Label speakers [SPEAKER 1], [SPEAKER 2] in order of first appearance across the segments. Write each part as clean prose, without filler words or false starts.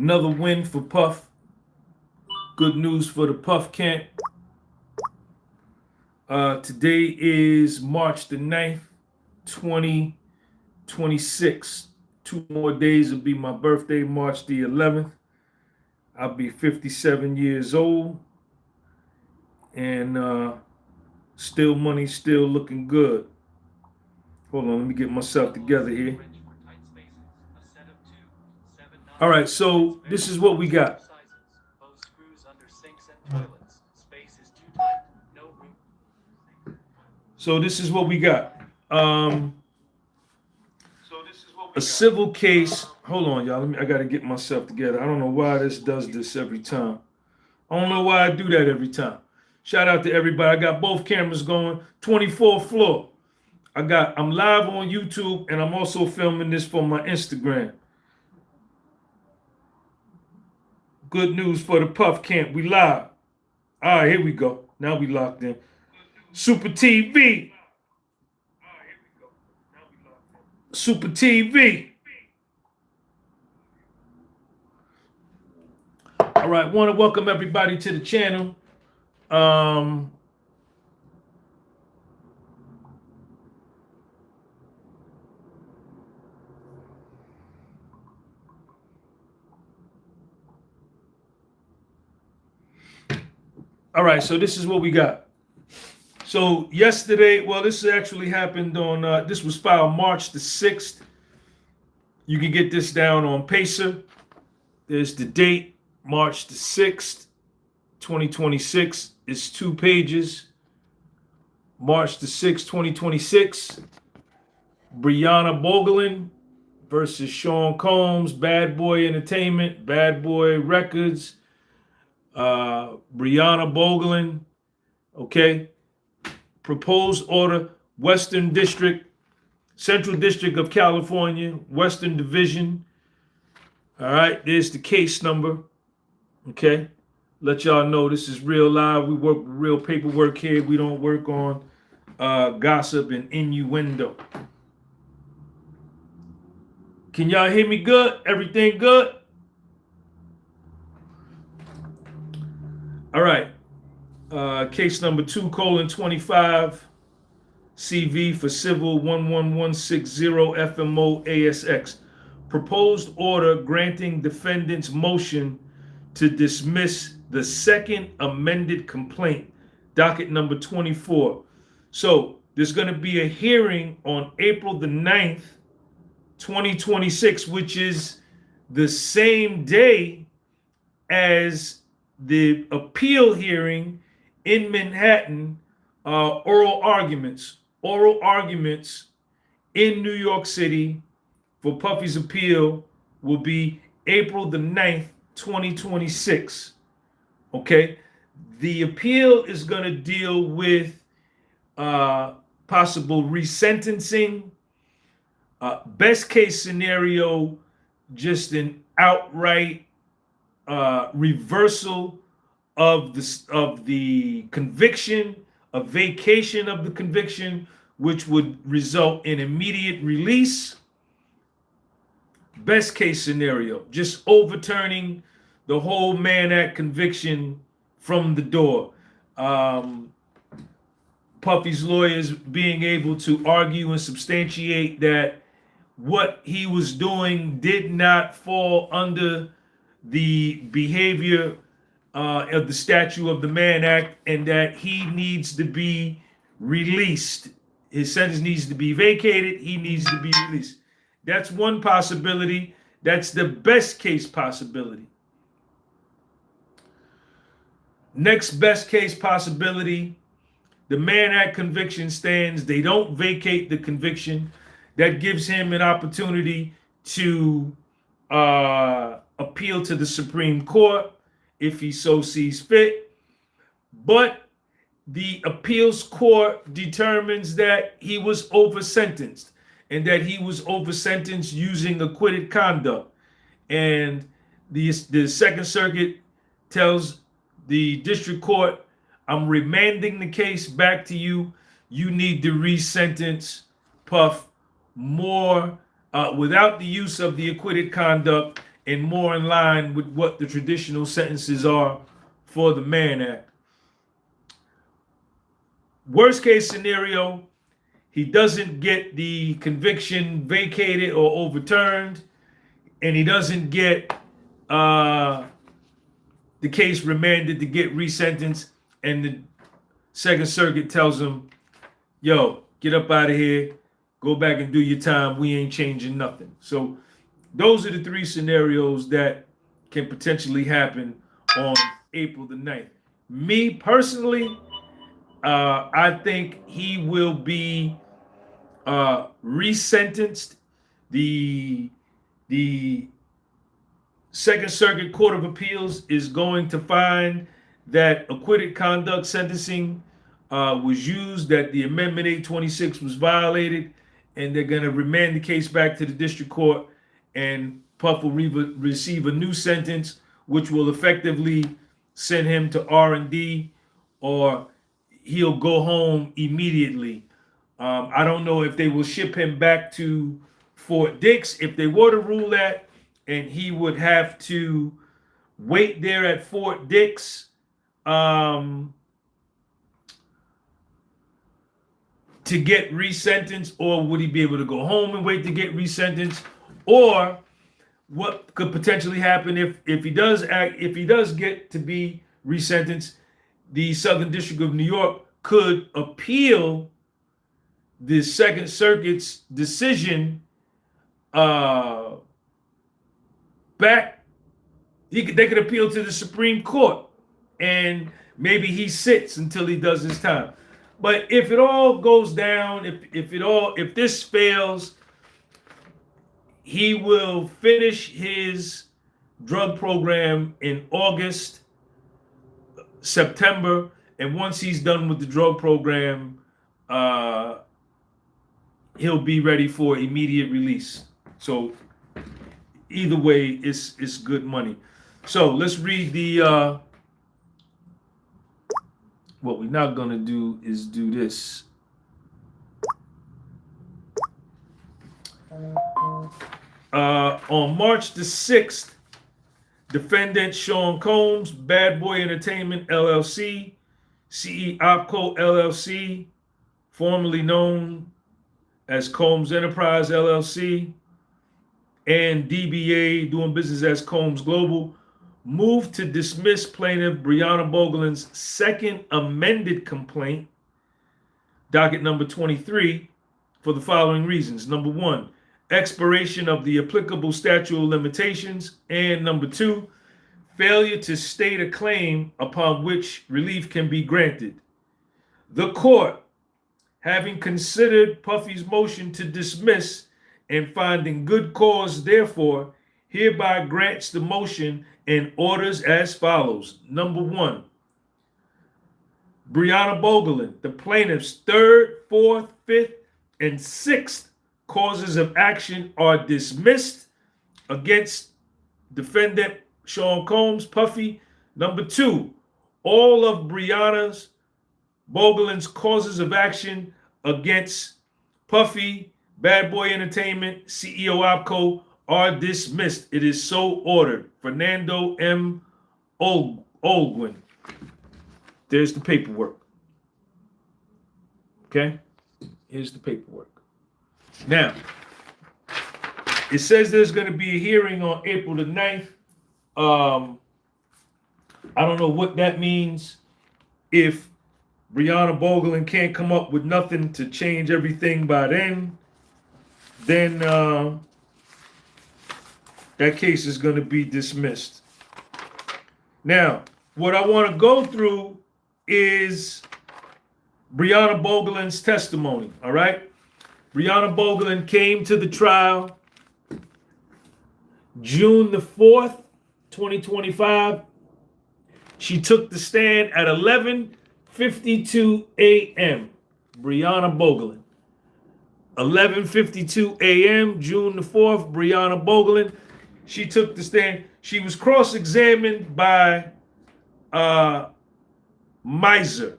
[SPEAKER 1] Another win for Puff. Good news for the Puff camp. Today is March the 9th, 2026. 2 more days will be my birthday, March the 11th. I'll be 57 years old. And still money, still looking good. Hold on, let me get myself together here. All right, so this is what we got. So this is what we got. A civil case. Hold on, y'all. I got to get myself together. I don't know why this does this every time. I don't know why I do that every time. Shout out to everybody. I got both cameras going. 24th floor. I'm live on YouTube, and I'm also filming this for my Instagram. Good news for the Puff camp. We live. All right, here we go. Now we locked in. Super TV. Super TV. All right, want to welcome everybody to the channel. All right, so this is what we got. So yesterday, well, this actually happened on, this was filed March the 6th. You can get this down on Pacer. There's the date, March the 6th, 2026. It's 2 pages. March the 6th, 2026. Bryana Bongolan versus Sean Combs, Bad Boy Entertainment, Bad Boy Records. Bryana Bongolan, okay. Proposed order, Western District, Central District of California, Western Division. All right, there's the case number. Okay, let y'all know this is real live. We work with real paperwork here. We don't work on gossip and innuendo. Can y'all hear me good? Everything good? All right. Case number 2:25 CV for civil 11160 FMO ASX. Proposed order granting defendant's motion to dismiss the second amended complaint, docket number 24. So there's going to be a hearing on April the 9th, 2026, which is the same day as the appeal hearing in Manhattan. Oral arguments in New York City for Puffy's appeal will be April the 9th, 2026. Okay, the appeal is going to deal with possible resentencing, best case scenario, just an outright reversal of the conviction, a vacation of the conviction, which would result in immediate release. Best case scenario, just overturning the whole Mann Act conviction from the door. Puffy's lawyers being able to argue and substantiate that what he was doing did not fall under the behavior of the statute of the Mann Act, and that he needs to be released. His sentence needs to be vacated. He needs to be released. That's one possibility. That's the best case possibility. Next best case possibility, the Mann Act conviction stands. They don't vacate the conviction. That gives him an opportunity to appeal to the Supreme Court if he so sees fit. But the appeals court determines that he was over-sentenced, and that he was over-sentenced using acquitted conduct. And the Second Circuit tells the district court, I'm remanding the case back to you. You need to re-sentence Puff more without the use of the acquitted conduct, and more in line with what the traditional sentences are for the Mann Act. Worst case scenario, he doesn't get the conviction vacated or overturned, and he doesn't get the case remanded to get resentenced, and the Second Circuit tells him, yo, get up out of here, go back and do your time, we ain't changing nothing. So those are the three scenarios that can potentially happen on April the 9th. Me personally, I think he will be resentenced. The Second Circuit Court of Appeals is going to find that acquitted conduct sentencing was used, that the Amendment 826 was violated, and they're going to remand the case back to the district court, and Puff will receive a new sentence, which will effectively send him to R&D, or he'll go home immediately. I don't know if they will ship him back to Fort Dix. If they were to rule that, and he would have to wait there at Fort Dix to get resentenced, or would he be able to go home and wait to get resentenced? Or what could potentially happen if he does get to be resentenced, the Southern District of New York could appeal the Second Circuit's decision back. They could appeal to the Supreme Court, and maybe he sits until he does his time. But if it all goes down, if this fails, he will finish his drug program in August, September, and once he's done with the drug program, he'll be ready for immediate release. So either way, it's good money. So let's read the what we're not gonna do is do this. On March the 6th, defendant Sean Combs, Bad Boy Entertainment LLC, CE Opco LLC, formerly known as Combs Enterprise LLC, and DBA, doing business as Combs Global, moved to dismiss plaintiff Bryana Bongolan's second amended complaint, docket number 23, for the following reasons. Number one, expiration of the applicable statute of limitations, and number two, failure to state a claim upon which relief can be granted. The court, having considered Puffy's motion to dismiss and finding good cause, therefore, hereby grants the motion and orders as follows. Number one, Bryana Bongolan, the plaintiff's third, fourth, fifth, and sixth causes of action are dismissed against defendant Sean Combs, Puffy. Number two, all of Bryana Bongolan's causes of action against Puffy, Bad Boy Entertainment, CEO Opco are dismissed. It is so ordered. Fernando M. Olguin. There's the paperwork. Okay? Here's the paperwork. Now, it says there's going to be a hearing on April the 9th. I don't know what that means. If Bryana Bongolan can't come up with nothing to change everything by then that case is going to be dismissed. Now, what I want to go through is Bryana Bongolan's testimony, all right? Bryana Bongolan came to the trial June the 4th, 2025. She took the stand at 11:52 a.m. Bryana Bongolan. 11:52 a.m., June the 4th, Bryana Bongolan. She took the stand. She was cross-examined by Smizer.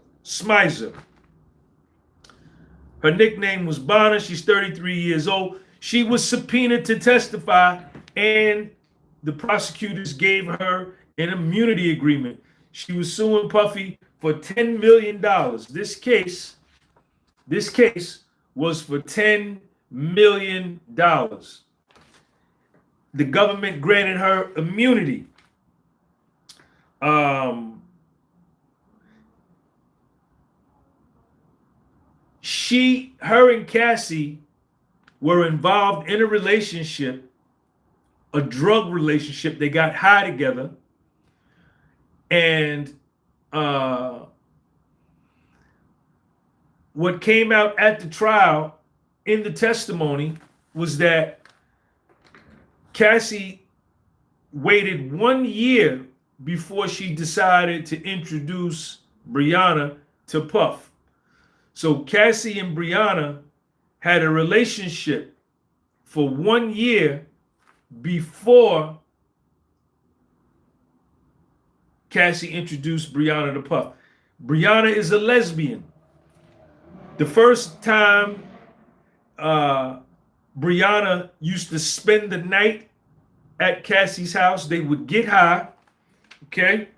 [SPEAKER 1] Her nickname was Bryana. She's 33 years old. She was subpoenaed to testify, and the prosecutors gave her an immunity agreement. She was suing Puffy for $10 million. This case was for $10 million. The government granted her immunity. Her and Cassie were involved in a relationship, a drug relationship. They got high together. And what came out at the trial in the testimony was that Cassie waited 1 year before she decided to introduce Bryana to Puff. So Cassie and Bryana had a relationship for 1 year before Cassie introduced Bryana to Puff. Bryana is a lesbian. The first time Bryana used to spend the night at Cassie's house, they would get high, okay?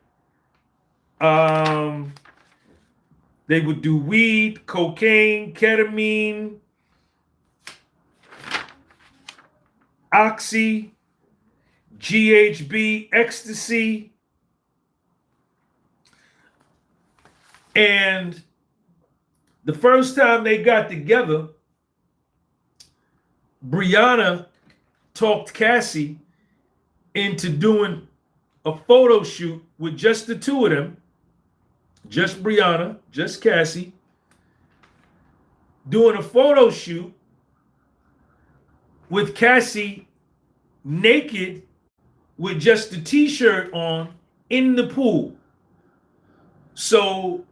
[SPEAKER 1] They would do weed, cocaine, ketamine, oxy, GHB, ecstasy. And the first time they got together, Bryana talked Cassie into doing a photo shoot with just the two of them, just Bryana, just Cassie, doing a photo shoot with Cassie naked with just the t-shirt on in the pool. So,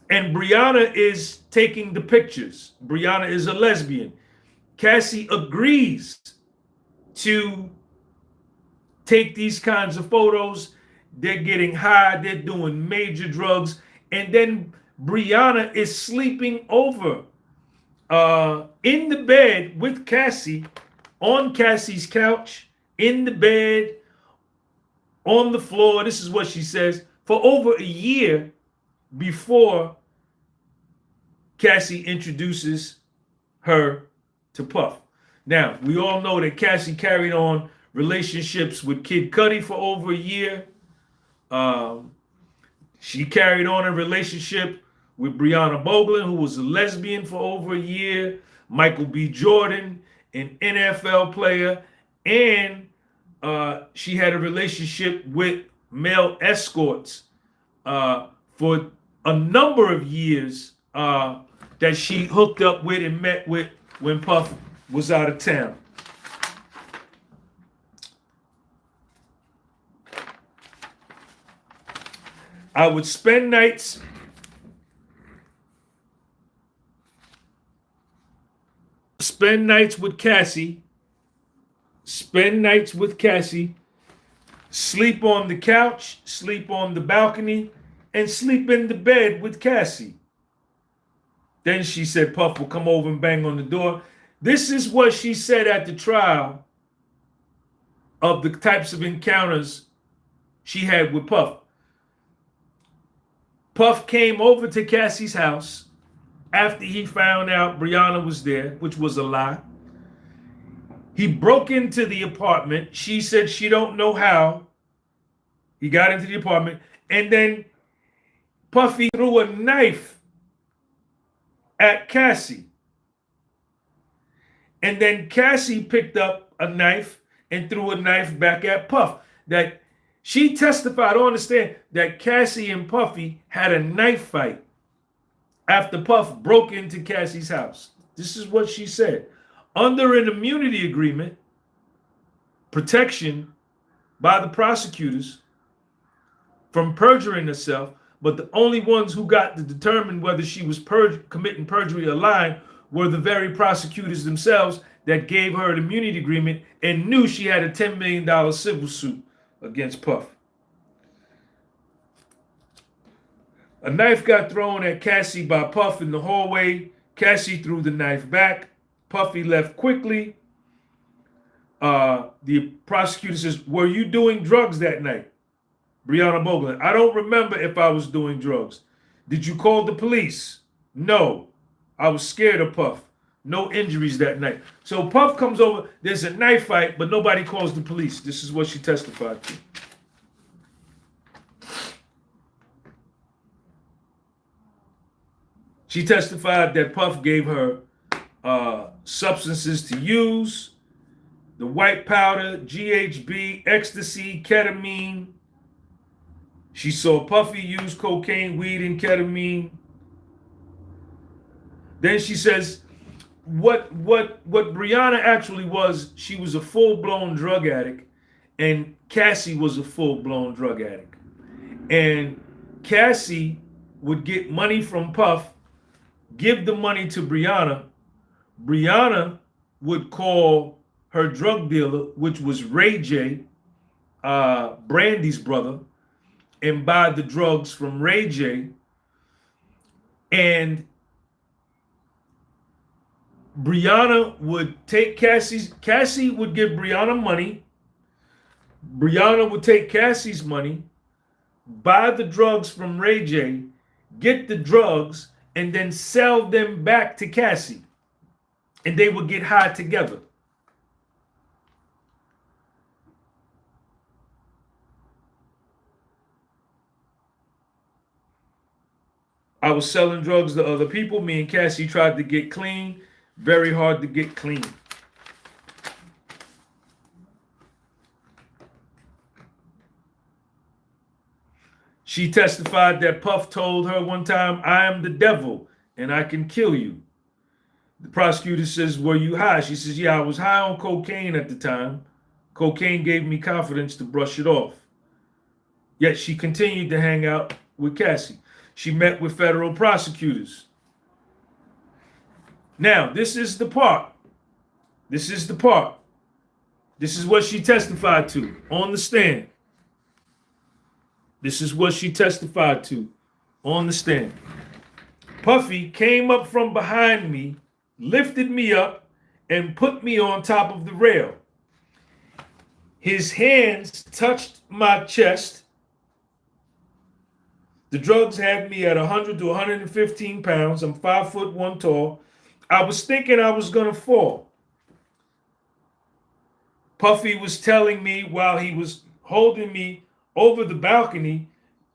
[SPEAKER 1] and Bryana is taking the pictures. Bryana is a lesbian. Cassie agrees to take these kinds of photos. They're getting high, they're doing major drugs, and then Bryana is sleeping over in the bed with Cassie, on Cassie's couch, in the bed, on the floor. This is what she says, for over a year before Cassie introduces her to Puff. Now, we all know that Cassie carried on relationships with Kid Cudi for over a year. She carried on a relationship with Bryana Bongolan, who was a lesbian, for over a year. Michael B. Jordan, an NFL player, and she had a relationship with male escorts for a number of years that she hooked up with and met with when Puff was out of town. I would spend nights with Cassie, sleep on the couch, sleep on the balcony, and sleep in the bed with Cassie. Then she said Puff will come over and bang on the door. This is what she said at the trial of the types of encounters she had with Puff. Puff came over to Cassie's house after he found out Bryana was there, which was a lie. He broke into the apartment. She said she don't know how. He got into the apartment, and then Puffy threw a knife at Cassie. And then Cassie picked up a knife and threw a knife back at Puff. That she testified on the stand that Cassie and Puffy had a knife fight after Puff broke into Cassie's house. This is what she said. Under an immunity agreement, protection by the prosecutors from perjuring herself, but the only ones who got to determine whether she was committing perjury or lying were the very prosecutors themselves that gave her an immunity agreement and knew she had a $10 million civil suit against Puff. A knife got thrown at Cassie by Puff in the hallway. Cassie threw the knife back. Puffy left quickly. The prosecutor says, were you doing drugs that night? Bryana Bongolan, I don't remember if I was doing drugs. Did you call the police? No. I was scared of Puff. No injuries that night. So Puff comes over. There's a knife fight, but nobody calls the police. This is what she testified to. She testified that Puff gave her substances to use, the white powder, GHB, ecstasy, ketamine. She saw Puffy use cocaine, weed, and ketamine. Then she says, what Bryana actually was, she was a full-blown drug addict, and Cassie was a full-blown drug addict. And Cassie would get money from Puff, give the money to Bryana. Bryana would call her drug dealer, which was Ray J, Brandy's brother, and buy the drugs from Ray J. And Bryana would take Cassie would give Bryana money. Bryana would take Cassie's money, buy the drugs from Ray J, get the drugs, and then sell them back to Cassie. And they would get high together. I was selling drugs to other people. Me and Cassie tried to get clean. Very hard to get clean. She testified that Puff told her one time, I am the devil and I can kill you. The prosecutor says, were you high? She says, yeah, I was high on cocaine at the time. Cocaine gave me confidence to brush it off. Yet she continued to hang out with Cassie. She met with federal prosecutors. Now, this is the part. This is the part. This is what she testified to on the stand. This is what she testified to on the stand. Puffy came up from behind me, lifted me up, and put me on top of the rail. His hands touched my chest. The drugs had me at 100 to 115 pounds. I'm 5'1" tall. I was thinking I was going to fall. Puffy was telling me while he was holding me over the balcony,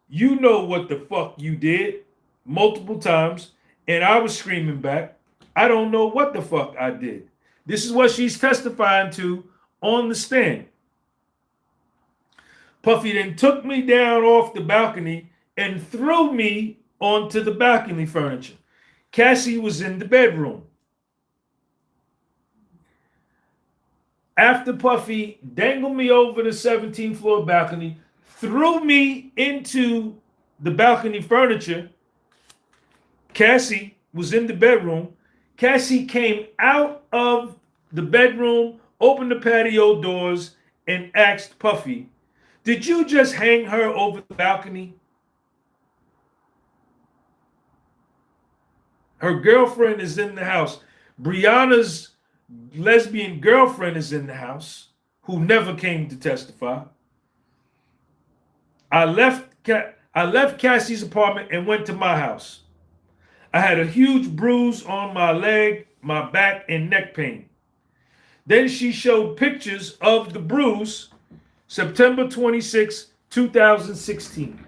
[SPEAKER 1] you know what the fuck you did, multiple times. And I was screaming back, I don't know what the fuck I did. This is what she's testifying to on the stand. Puffy then took me down off the balcony and threw me onto the balcony furniture. Cassie was in the bedroom. After Puffy dangled me over the 17th floor balcony, threw me into the balcony furniture, Cassie was in the bedroom. Cassie came out of the bedroom, opened the patio doors, and asked Puffy, did you just hang her over the balcony? Her girlfriend is in the house. Bryana's lesbian girlfriend is in the house, who never came to testify. I left Cassie's apartment and went to my house. I had a huge bruise on my leg, my back, and neck pain. Then she showed pictures of the bruise, September 26, 2016.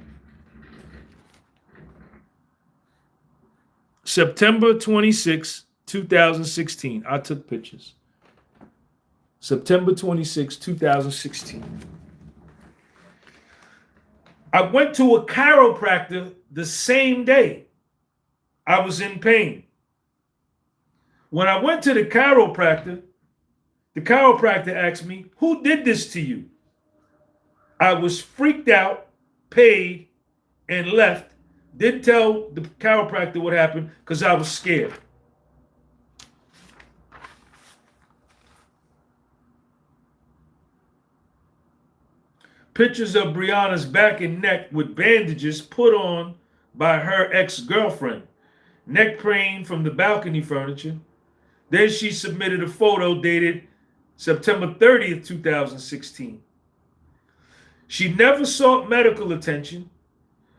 [SPEAKER 1] September 26, 2016. I took pictures. September 26, 2016. I went to a chiropractor the same day. I was in pain. When I went to the chiropractor asked me, who did this to you? I was freaked out, paid, and left. Didn't tell the chiropractor what happened because I was scared. Pictures of Bryana's back and neck with bandages put on by her ex-girlfriend. Neck pain from the balcony furniture. Then she submitted a photo dated September 30th, 2016. She never sought medical attention.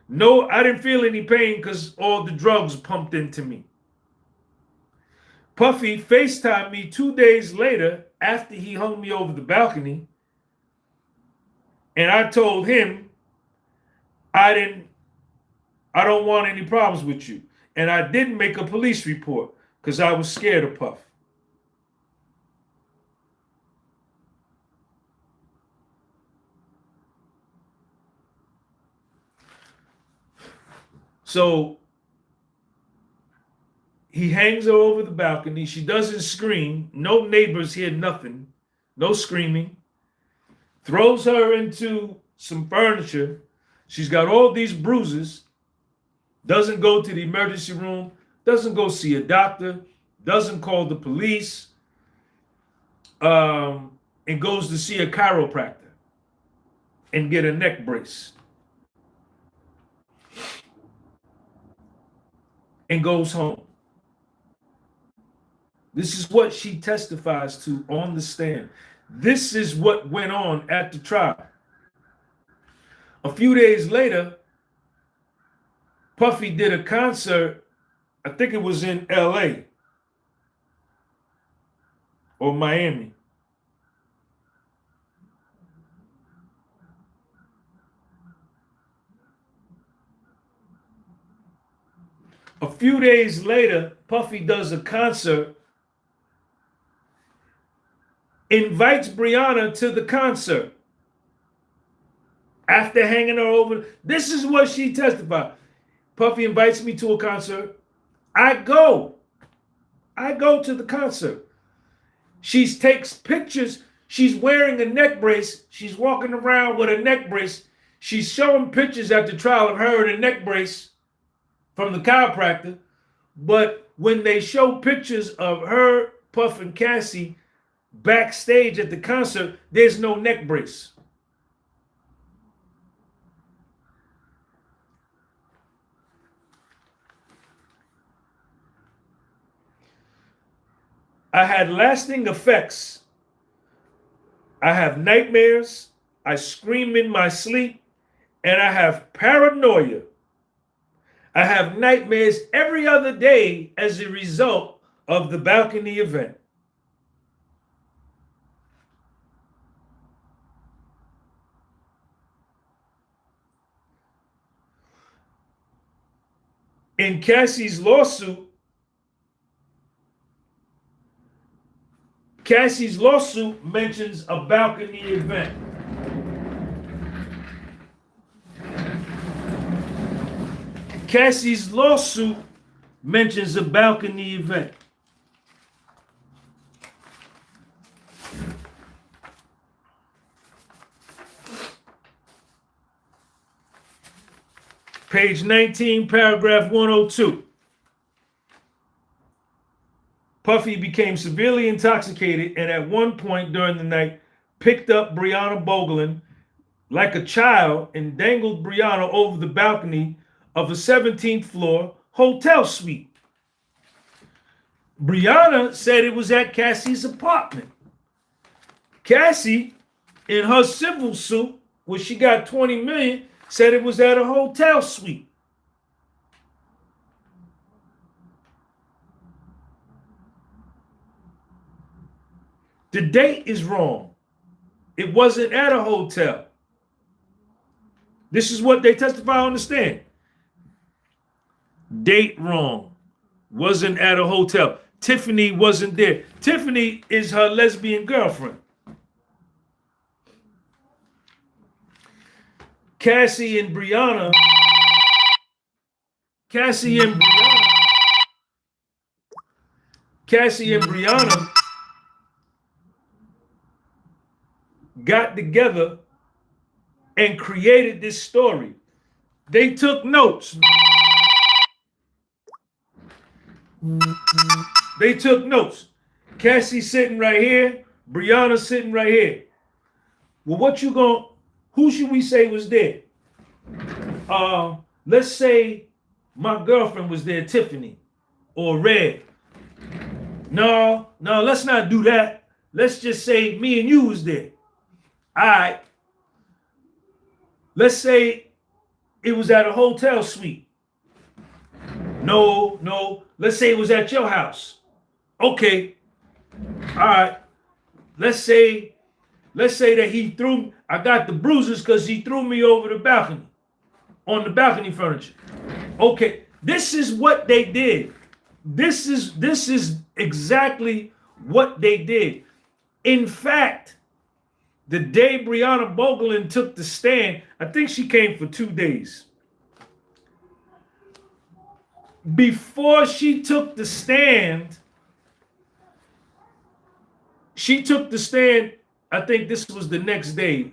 [SPEAKER 1] No, I didn't feel any pain because all the drugs pumped into me. Puffy FaceTimed me 2 days later after he hung me over the balcony. And I told him, I don't want any problems with you. And I didn't make a police report because I was scared of Puff. So he hangs her over the balcony. She doesn't scream. No neighbors hear nothing. No screaming. Throws her into some furniture. She's got all these bruises. Doesn't go to the emergency room. Doesn't go see a doctor. Doesn't call the police. And goes to see a chiropractor and get a neck brace. And goes home. This is what she testifies to on the stand. This is what went on at the trial. A few days later, Puffy did a concert, I think it was in LA or Miami. A few days later, Puffy does a concert, invites Bryana to the concert after hanging her over. This is what she testified. Puffy invites me to a concert. I go to the concert. She takes pictures. She's wearing a neck brace. She's walking around with a neck brace. She's showing pictures at the trial of her in a neck brace from the chiropractor. But when they show pictures of her, Puff, and Cassie backstage at the concert, there's no neck brace. I had lasting effects. I have nightmares. I scream in my sleep, and I have paranoia. I have nightmares every other day as a result of the balcony event. In Cassie's lawsuit mentions a balcony event. Cassie's lawsuit mentions a balcony event. Page 19, paragraph 102. Puffy became severely intoxicated and at one point during the night picked up Bryana Bongolan like a child and dangled Bryana over the balcony of a 17th floor hotel suite. Bryana said it was at Cassie's apartment. Cassie, in her civil suit, where she got $20 million, said it was at a hotel suite. The date is wrong. It wasn't at a hotel. This is what they testify on the stand. Date wrong. Wasn't at a hotel. Tiffany wasn't there. Tiffany is her lesbian girlfriend. Cassie and Bryana got together and created this story. They took notes. Cassie sitting right here, Bryana sitting right here. Well, who should we say was there? Let's say my girlfriend was there, Tiffany or Red. No, let's not do that. let's just say me and you was there. All right. Let's say it was at a hotel suite. No. Let's say it was at your house. Okay. All right. Let's say that I got the bruises because he threw me over the balcony, on the balcony furniture. Okay. This is what they did. This is exactly what they did. In fact, the day Bryana Bongolan took the stand, I think she came for 2 days. Before she took the stand, I think this was the next day.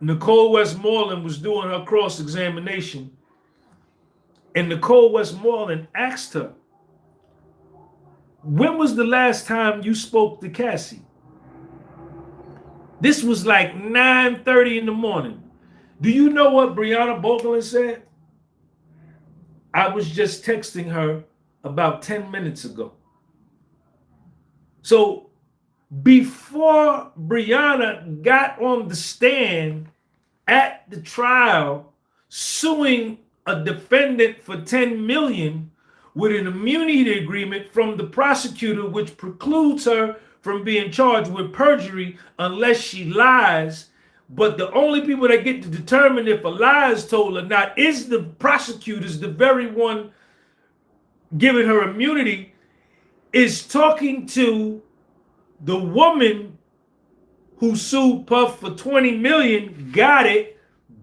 [SPEAKER 1] Nicole Westmoreland was doing her cross-examination. And Nicole Westmoreland asked her, when was the last time you spoke to Cassie? This was like 9:30 in the morning. Do you know what Bryana Bongolan said? I was just texting her about 10 minutes ago. So before Bryana got on the stand at the trial suing a defendant for $10 million with an immunity agreement from the prosecutor, which precludes her from being charged with perjury unless she lies. But the only people that get to determine if a lie is told or not is the prosecutors, the very one giving her immunity, is talking to the woman who sued Puff for $20 million, got it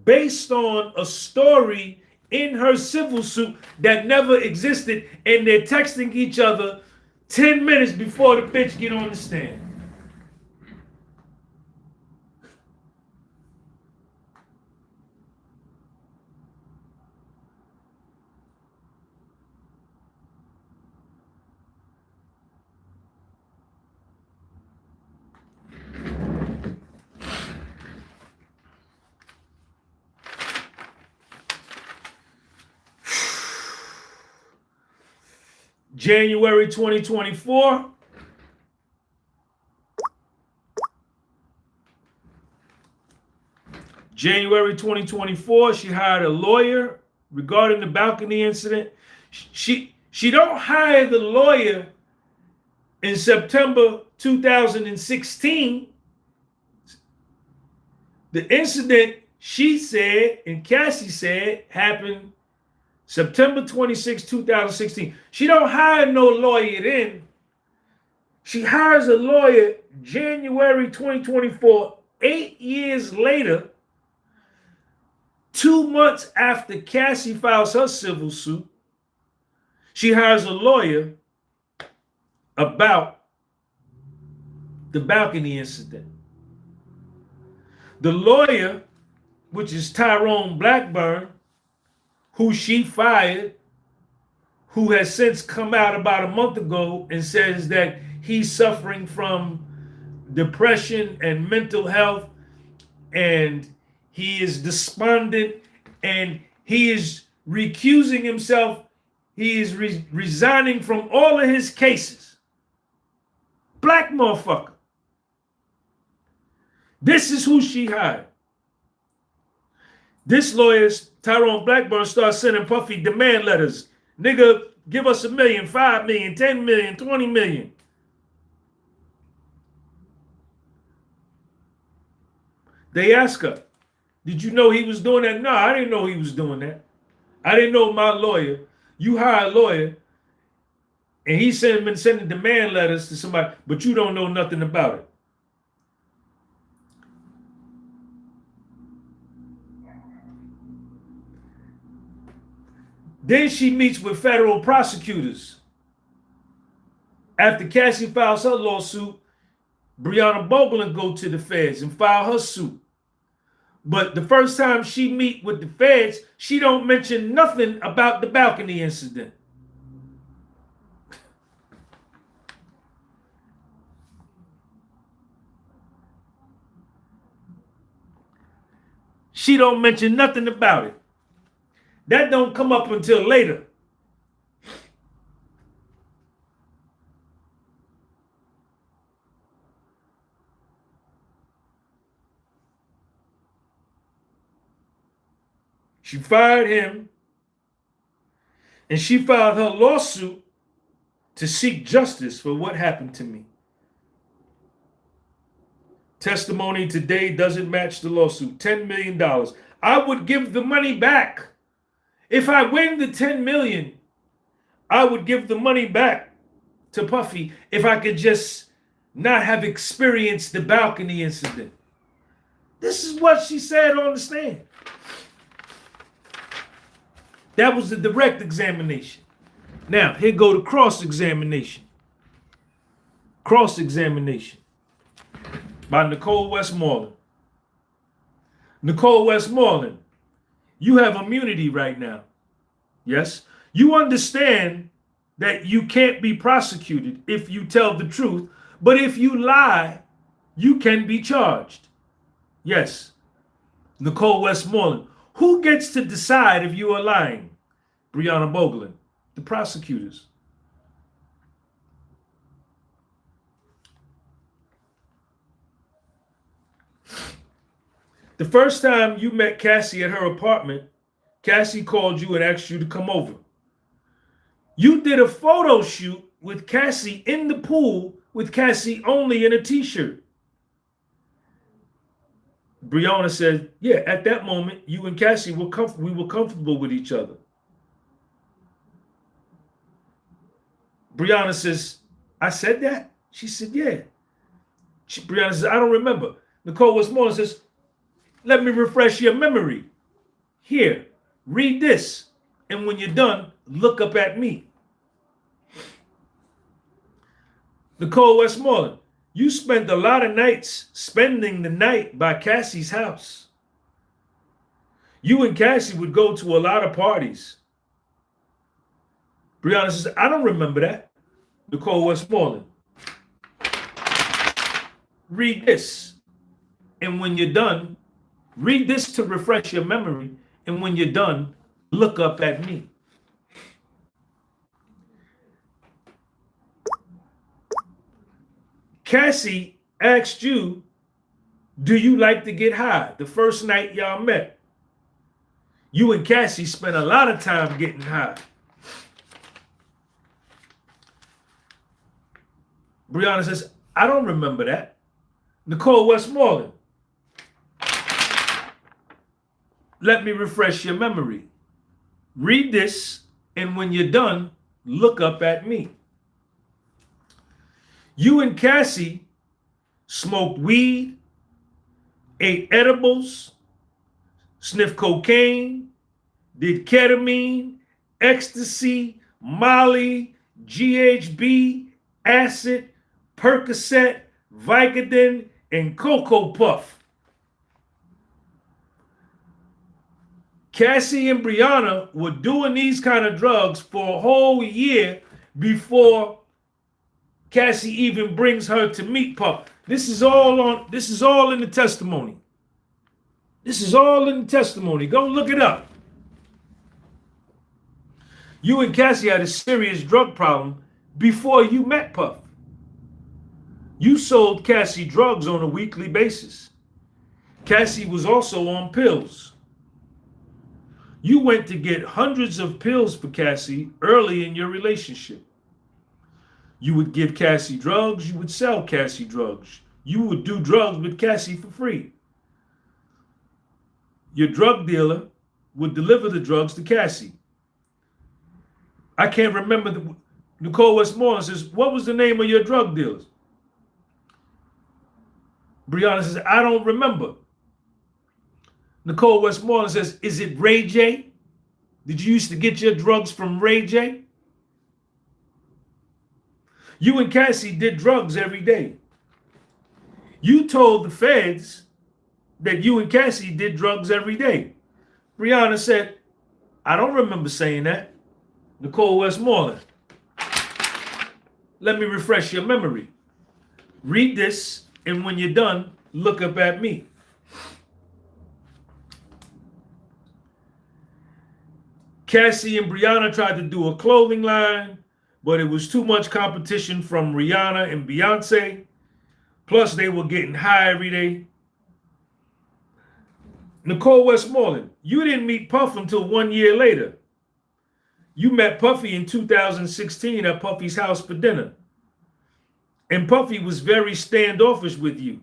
[SPEAKER 1] based on a story in her civil suit that never existed, and they're texting each other 10 minutes before the bitch get on the stand. January 2024. January 2024, she hired a lawyer regarding the balcony incident. She don't hire the lawyer in September 2016. The incident, she said, and Cassie said, happened September 26, 2016. She don't hire no lawyer then. She hires a lawyer January 2024, 8 years later, 2 months after Cassie files her civil suit. She hires a lawyer about the balcony incident. The lawyer, which is Tyrone Blackburn, who she fired, who has since come out about a month ago and says that he's suffering from depression and mental health, and he is despondent, and he is recusing himself. He is resigning from all of his cases. Black motherfucker. This is who she hired. This lawyer, Tyrone Blackburn, starts sending Puffy demand letters. Nigga, give us $1 million, $5 million, $10 million, $20 million. They ask her, did you know he was doing that? No, I didn't know he was doing that. I didn't know my lawyer. You hire a lawyer, and he's been sending demand letters to somebody, but you don't know nothing about it. Then she meets with federal prosecutors. After Cassie files her lawsuit, Bryana Bongolan go to the feds and file her suit. But the first time she meet with the feds, she don't mention nothing about the balcony incident. She don't mention nothing about it. That don't come up until later. She fired him, and she filed her lawsuit to seek justice for what happened to me. Testimony today doesn't match the lawsuit. $10 million. I would give the money back. If I win the $10 million, I would give the money back to Puffy if I could just not have experienced the balcony incident. This is what she said on the stand. That was the direct examination. Now, here go the cross-examination. Cross-examination by Nicole Westmoreland. Nicole Westmoreland, you have immunity right now. Yes? You understand that you can't be prosecuted if you tell the truth, but if you lie, you can be charged. Yes. Nicole Westmoreland, who gets to decide if you are lying? Bryana Bongolan, the prosecutors. The first time you met Cassie at her apartment, Cassie called you and asked you to come over. You did a photo shoot with Cassie in the pool with Cassie only in a t-shirt. Bryana said, yeah, at that moment, you and Cassie were we were comfortable with each other. Bryana says, I said that? She said, yeah. Bryana says, I don't remember. Nicole Westmoreland says, let me refresh your memory. Here, read this. And when you're done, look up at me. Nicole Westmoreland, you spent a lot of nights spending the night by Cassie's house. You and Cassie would go to a lot of parties. Bryana says, I don't remember that. Nicole Westmoreland, read this. And when you're done, read this to refresh your memory. And when you're done, look up at me. Cassie asked you, do you like to get high? The first night y'all met. You and Cassie spent a lot of time getting high. Bryana says, I don't remember that. Nicole Westmoreland, let me refresh your memory. Read this, and when you're done, look up at me. You and Cassie smoked weed, ate edibles, sniffed cocaine, did ketamine, ecstasy, Molly, GHB, acid, Percocet, Vicodin, and Cocoa Puff. Cassie and Bryana were doing these kind of drugs for a whole year before Cassie even brings her to meet Puff. This is all in the testimony. This is all in the testimony. Go look it up. You and Cassie had a serious drug problem before you met Puff. You sold Cassie drugs on a weekly basis. Cassie was also on pills. You went to get hundreds of pills for Cassie early in your relationship. You would give Cassie drugs. You would sell Cassie drugs. You would do drugs with Cassie for free. Your drug dealer would deliver the drugs to Cassie. I can't remember. Nicole Westmoreland says, what was the name of your drug dealers? Bryana says, I don't remember. Nicole Westmoreland says, is it Ray J? Did you used to get your drugs from Ray J? You and Cassie did drugs every day. You told the feds that you and Cassie did drugs every day. Bryana said, I don't remember saying that. Nicole Westmoreland, let me refresh your memory. Read this, and when you're done, look up at me. Cassie and Bryana tried to do a clothing line, but it was too much competition from Rihanna and Beyonce. Plus, they were getting high every day. Nicole Westmoreland, you didn't meet Puff until 1 year later. You met Puffy in 2016 at Puffy's house for dinner. And Puffy was very standoffish with you.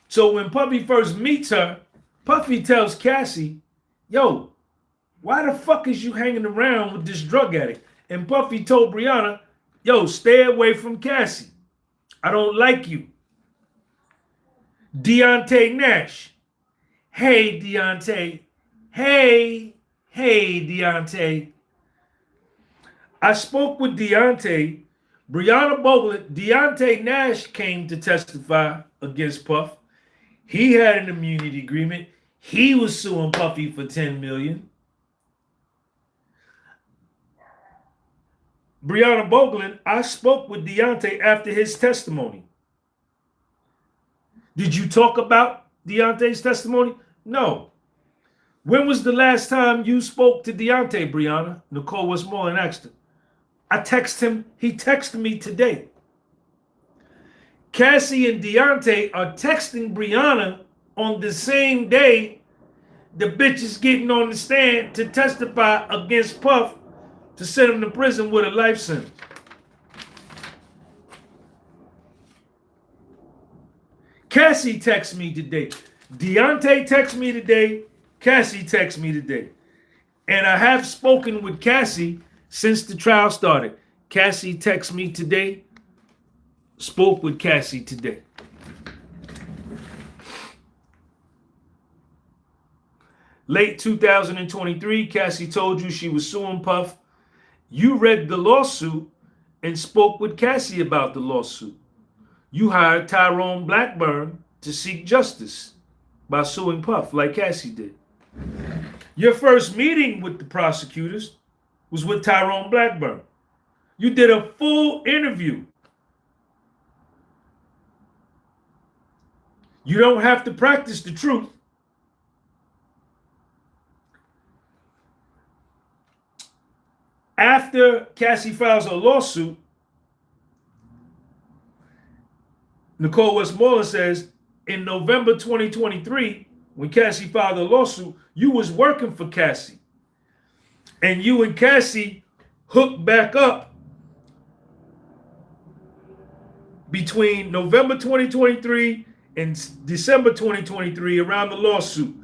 [SPEAKER 1] So when Puffy first meets her, Puffy tells Cassie, yo, why the fuck is you hanging around with this drug addict? And Puffy told Bryana, yo, stay away from Cassie. I don't like you. Deontay Nash. Hey, Deontay. Hey, Deontay. I spoke with Deontay. Bryana Bongolan, Deontay Nash came to testify against Puff. He had an immunity agreement. He was suing Puffy for $10 million. Bryana Bongolan, I spoke with Deontay after his testimony. Did you talk about Deontay's testimony? No. When was the last time you spoke to Deontay, Bryana? Nicole Westmoreland asked her. I texted him. He texted me today. Cassie and Deontay are texting Bryana on the same day the bitch is getting on the stand to testify against Puff to send him to prison with a life sentence. Cassie texted me today. Deontay texted me today. Cassie texted me today. And I have spoken with Cassie since the trial started. Cassie texted me today. Spoke with Cassie today. Late 2023, Cassie told you she was suing Puff. You read the lawsuit and spoke with Cassie about the lawsuit. You hired Tyrone Blackburn to seek justice by suing Puff like Cassie did. Your first meeting with the prosecutors was with Tyrone Blackburn. You did a full interview. You don't have to practice the truth. After Cassie files a lawsuit, Nicole Westmoreland says, in November 2023, when Cassie filed a lawsuit, you was working for Cassie. And you and Cassie hooked back up between November 2023 and December 2023 around the lawsuit.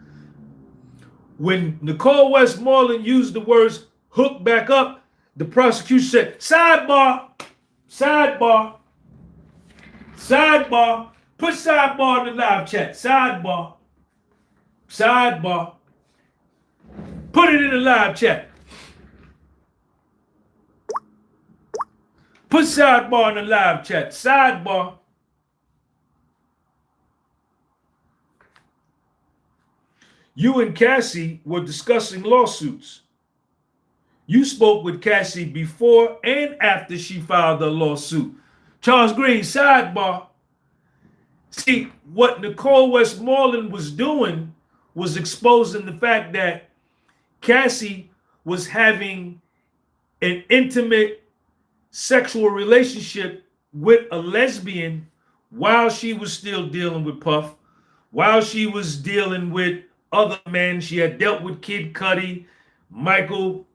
[SPEAKER 1] When Nicole Westmoreland used the words hook back up, the prosecution said, sidebar, sidebar, sidebar, put sidebar in the live chat, sidebar, sidebar, put it in the live chat. Put sidebar in the live chat, sidebar. You and Cassie were discussing lawsuits. You spoke with Cassie before and after she filed the lawsuit. Charles Green, sidebar. See, what Nicole Westmoreland was doing was exposing the fact that Cassie was having an intimate sexual relationship with a lesbian while she was still dealing with Puff, while she was dealing with other men. She had dealt with Kid Cudi, Michael,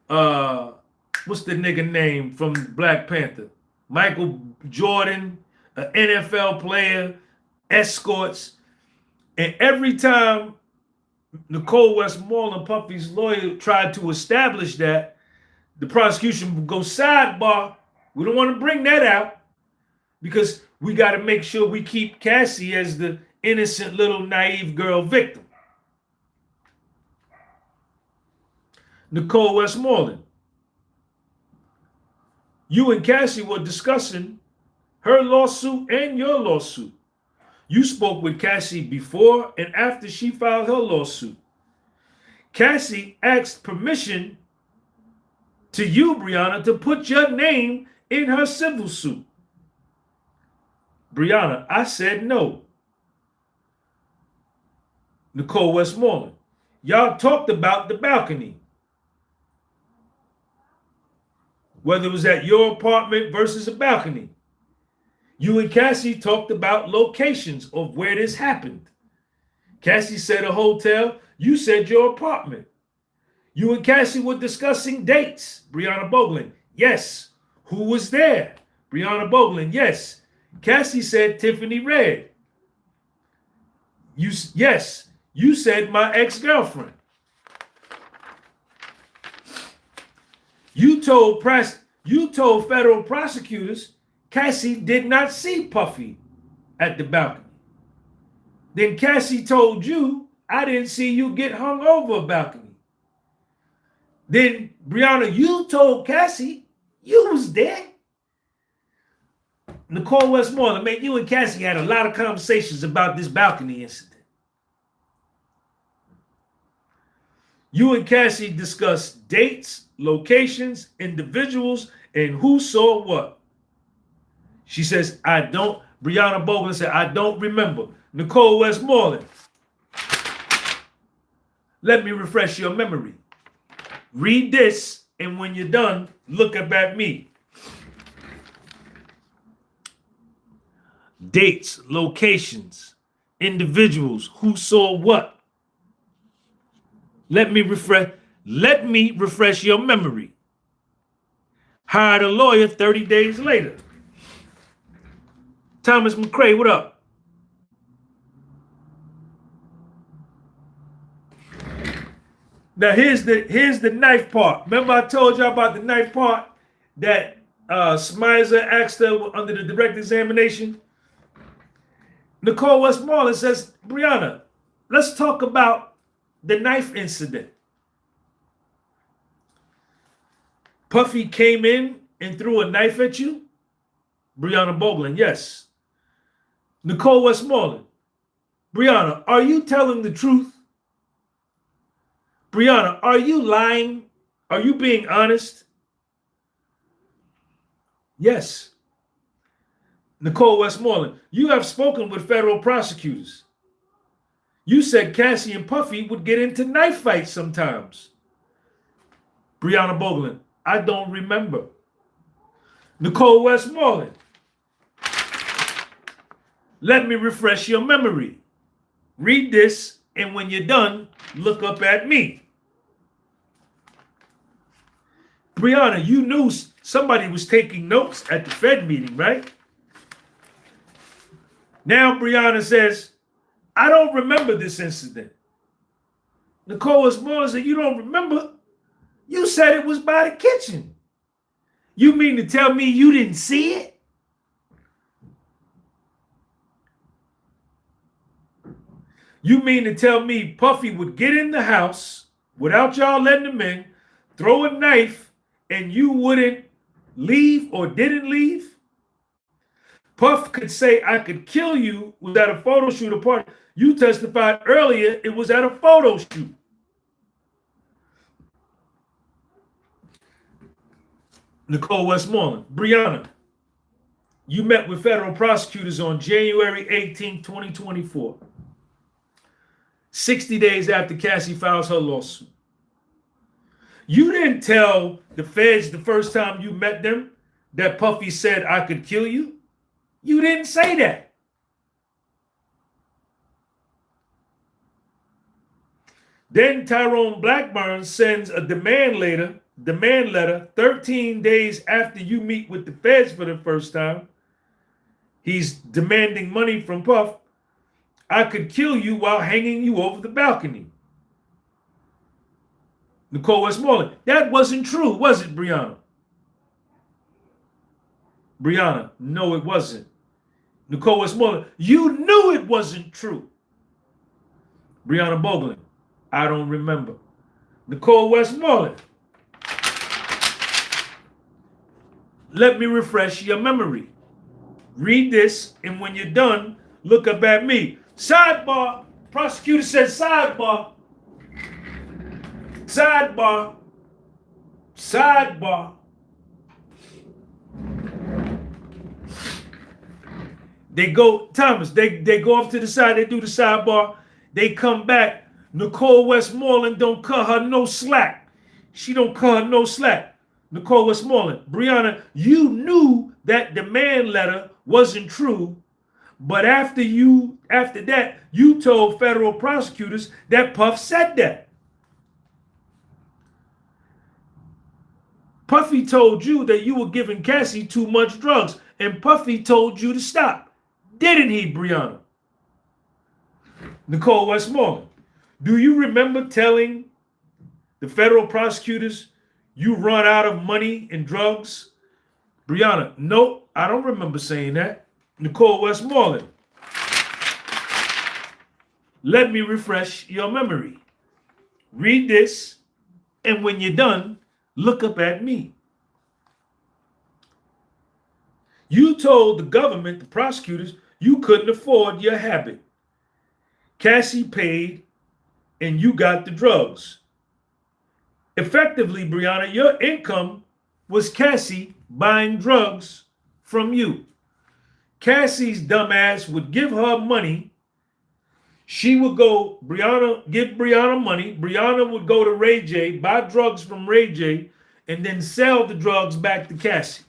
[SPEAKER 1] what's the nigga name from Black Panther? Michael Jordan, an NFL player, escorts. And every time Nicole Westmoreland, Puffy's lawyer, tried to establish that, the prosecution would go sidebar. We don't want to bring that out because we got to make sure we keep Cassie as the innocent little naive girl victim. Nicole Westmoreland, you and Cassie were discussing her lawsuit and your lawsuit. You spoke with Cassie before and after she filed her lawsuit. Cassie asked permission to you, Bryana, to put your name in her civil suit. Bryana, I said no. Nicole Westmoreland, y'all talked about the balcony. Whether it was at your apartment versus a balcony. You and Cassie talked about locations of where this happened. Cassie said a hotel. You said your apartment. You and Cassie were discussing dates. Bryana Bongolan, yes. Who was there? Bryana Bongolan, yes. Cassie said Tiffany Red. Yes. You said my ex-girlfriend. You told federal prosecutors Cassie did not see Puffy at the balcony. Then Cassie told you, I didn't see you get hung over a balcony. Then, Bryana, you told Cassie you was there. Nicole Westmoreland, man, you and Cassie had a lot of conversations about this balcony incident. You and Cassie discussed dates, locations, individuals, and who saw what. She says, Bryana Bongolan said, I don't remember. Nicole Westmoreland, let me refresh your memory. Read this, and when you're done, look up at me. Dates, locations, individuals, who saw what. Let me refresh your memory. Hired a lawyer 30 days later. Thomas McCrae, what up? Now here's the knife part. Remember I told you about the knife part that Smizer asked her under the direct examination? Nicole Westmoreland says, Bryana, let's talk about the knife incident. Puffy came in and threw a knife at you? Bryana Bongolan, yes. Nicole Westmoreland, Bryana, are you telling the truth? Bryana, are you lying? Are you being honest? Yes. Nicole Westmoreland, you have spoken with federal prosecutors. You said Cassie and Puffy would get into knife fights sometimes. Bryana Bongolan, I don't remember. Nicole Westmoreland, let me refresh your memory. Read this, and when you're done, look up at me. Bryana, you knew somebody was taking notes at the Fed meeting, right? Now Bryana says, I don't remember this incident. Nicole Westmoreland said, you don't remember? You said it was by the kitchen. You mean to tell me you didn't see it? You mean to tell me Puffy would get in the house without y'all letting him in, throw a knife, and you wouldn't leave or didn't leave? Puff could say, I could kill you, was at a photo shoot or party. You testified earlier it was at a photo shoot. Nicole Westmoreland, Bryana, you met with federal prosecutors on January 18, 2024. 60 days after Cassie files her lawsuit. You didn't tell the feds the first time you met them that Puffy said, I could kill you. You didn't say that. Then Tyrone Blackburn sends a demand letter 13 days after you meet with the feds for the first time. He's demanding money from Puff. I could kill you while hanging you over the balcony. Nicole Westmoreland, that wasn't true, was it, Bryana? Bryana, no, it wasn't. Nicole Westmoreland, you knew it wasn't true. Bryana Bongolan, I don't remember. Nicole Westmoreland, let me refresh your memory. Read this, and when you're done, look up at me. Sidebar. Prosecutor says sidebar. Sidebar. Sidebar. They go, Thomas, they go off to the side, they do the sidebar, they come back. Nicole Westmoreland don't cut her no slack. She don't cut her no slack. Nicole Westmoreland, Bryana, you knew that demand letter wasn't true, but after that, you told federal prosecutors that Puff said that. Puffy told you that you were giving Cassie too much drugs, and Puffy told you to stop. Didn't he, Bryana? Nicole Westmoreland, do you remember telling the federal prosecutors you run out of money in drugs? Bryana, no, I don't remember saying that. Nicole Westmoreland, let me refresh your memory. Read this, and when you're done, look up at me. You told the government, the prosecutors, you couldn't afford your habit. Cassie paid, and you got the drugs. Effectively, Bryana, your income was Cassie buying drugs from you. Cassie's dumbass would give her money. She would go, give Bryana money. Bryana would go to Ray J, buy drugs from Ray J, and then sell the drugs back to Cassie.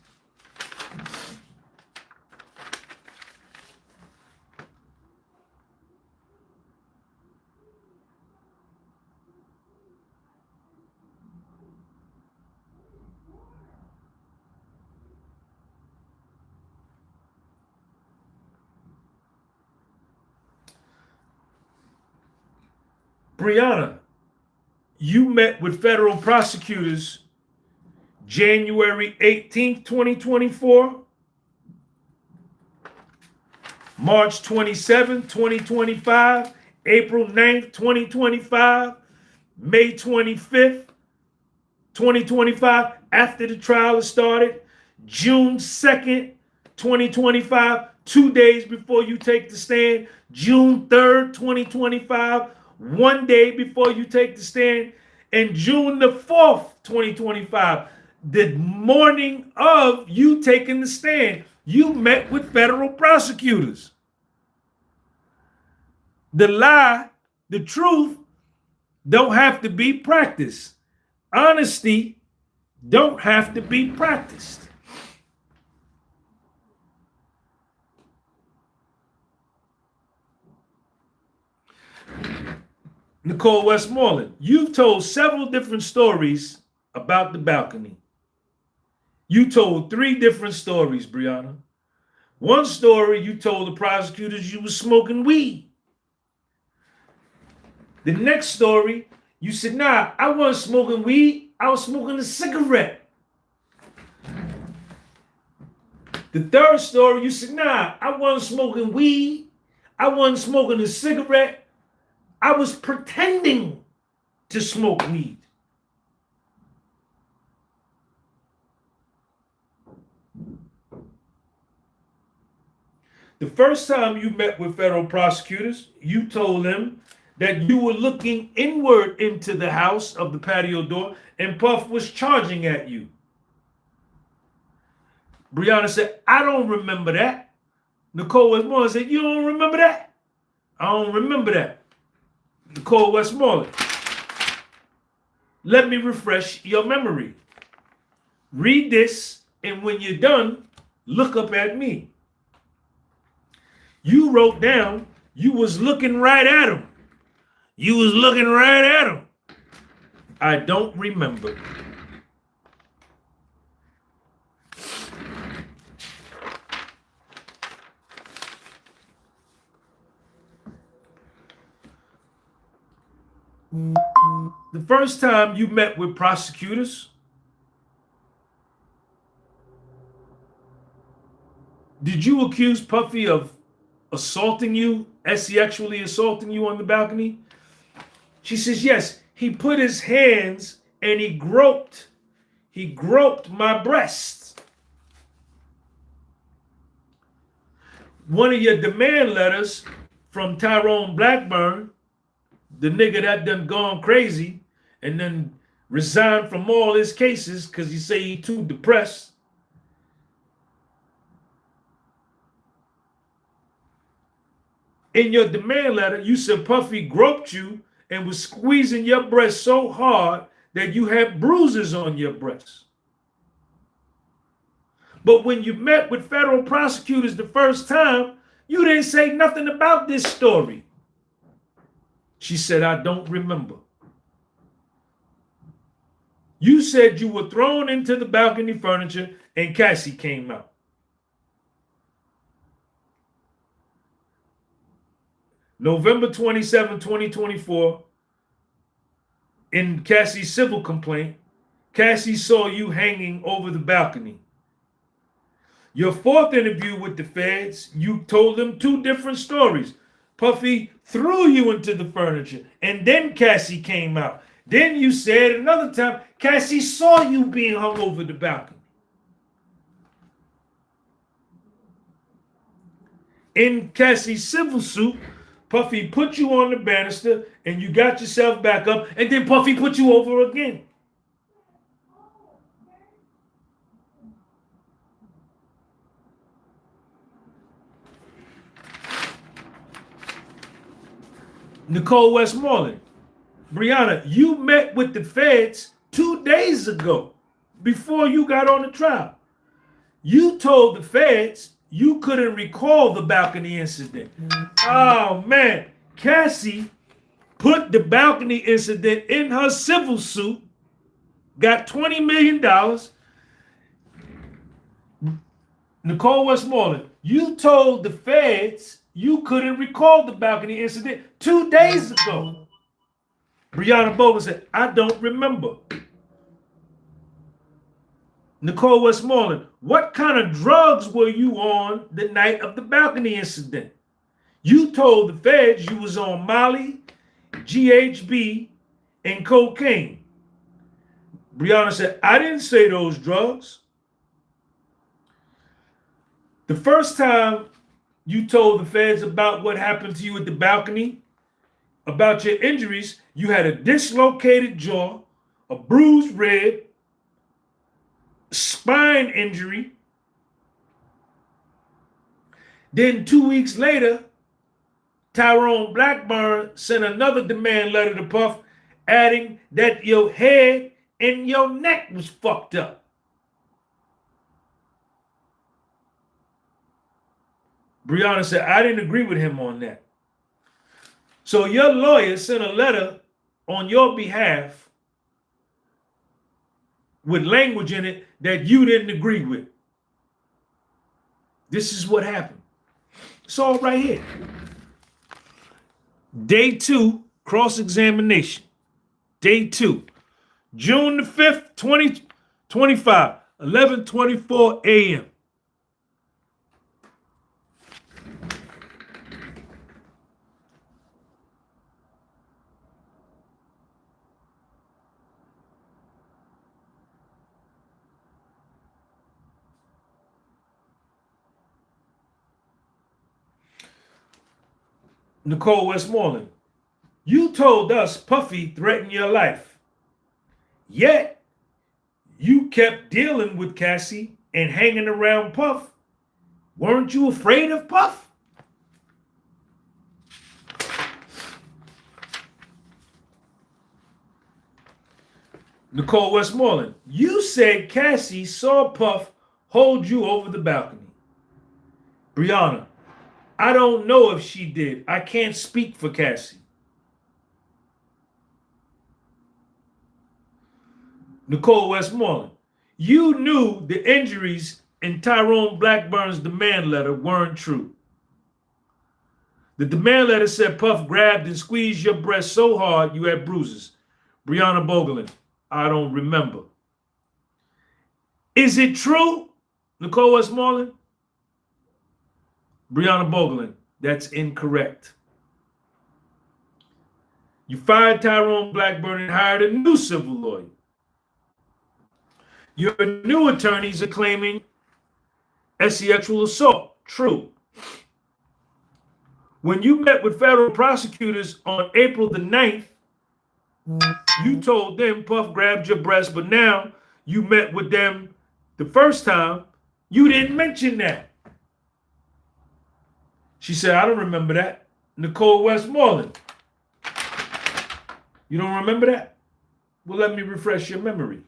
[SPEAKER 1] Bryana, you met with federal prosecutors January 18th, 2024, March 27th, 2025, April 9th, 2025, May 25th, 2025, after the trial has started, June 2nd, 2025, 2 days before you take the stand, June 3rd, 2025, 1 day before you take the stand, and June the 4th, 2025, the morning of you taking the stand, you met with federal prosecutors. The lie, the truth, don't have to be practiced. Honesty don't have to be practiced. Nicole Westmoreland, you've told several different stories about the balcony. You told 3 different stories, Bryana. One story, you told the prosecutors you were smoking weed. The next story, you said, nah, I wasn't smoking weed. I was smoking a cigarette. The third story, you said, nah, I wasn't smoking weed. I wasn't smoking a cigarette. I was pretending to smoke weed. The first time you met with federal prosecutors, you told them that you were looking inward into the house of the patio door and Puff was charging at you. Bryana said, I don't remember that. Nicole Westmoreland said, you don't remember that? I don't remember that. Nicole Westmoreland, let me refresh your memory. Read this, and when you're done, look up at me. You wrote down you was looking right at him. You was looking right at him. I don't remember. The first time you met with prosecutors, did you accuse Puffy of assaulting you, sexually assaulting you on the balcony? She says, yes, he put his hands and he groped my breasts. One of your demand letters from Tyrone Blackburn, the nigga that done gone crazy and then resigned from all his cases because he say he too depressed. In your demand letter, you said Puffy groped you and was squeezing your breast so hard that you had bruises on your breast. But when you met with federal prosecutors the first time, you didn't say nothing about this story. She said, I don't remember. You said you were thrown into the balcony furniture and Cassie came out. November 27, 2024, in Cassie's civil complaint, Cassie saw you hanging over the balcony. Your fourth interview with the feds, you told them two different stories. Puffy threw you into the furniture, and then Cassie came out. Then you said another time, Cassie saw you being hung over the balcony. In Cassie's civil suit, Puffy put you on the banister, and you got yourself back up, and then Puffy put you over again. Nicole Westmoreland, Bryana, you met with the feds 2 days ago before you got on the trial. You told the feds you couldn't recall the balcony incident. Oh, man. Cassie put the balcony incident in her civil suit, got $20 million. Nicole Westmoreland, you told the feds you couldn't recall the balcony incident 2 days ago. Bryana Bogan said, I don't remember. Nicole Westmoreland, what kind of drugs were you on the night of the balcony incident? You told the feds you was on Molly, GHB, and cocaine. Bryana said, I didn't say those drugs. The first time you told the feds about what happened to you at the balcony, about your injuries, you had a dislocated jaw, a bruised rib, spine injury. Then 2 weeks later, Tyrone Blackburn sent another demand letter to Puff, adding that your head and your neck was fucked up. Bryana said, I didn't agree with him on that. So your lawyer sent a letter on your behalf with language in it that you didn't agree with. This is what happened. It's all right here. Day 2, cross-examination. Day 2, June the 5th, 2025, 11:24 a.m. Nicole Westmoreland, you told us Puffy threatened your life. Yet, you kept dealing with Cassie and hanging around Puff. Weren't you afraid of Puff? Nicole Westmoreland, you said Cassie saw Puff hold you over the balcony. Bryana, I don't know if she did. I can't speak for Cassie. Nicole Westmoreland, you knew the injuries in Tyrone Blackburn's demand letter weren't true. The demand letter said Puff grabbed and squeezed your breast so hard you had bruises. Bryana Bongolan, I don't remember. Is it true, Nicole Westmoreland? Bryana Bongolan, that's incorrect. You fired Tyrone Blackburn and hired a new civil lawyer. Your new attorneys are claiming sexual assault. True. When you met with federal prosecutors on April the 9th, you told them Puff grabbed your breast, but now you met with them the first time, you didn't mention that. She said, I don't remember that. Nicole Westmoreland, you don't remember that? Well, let me refresh your memory.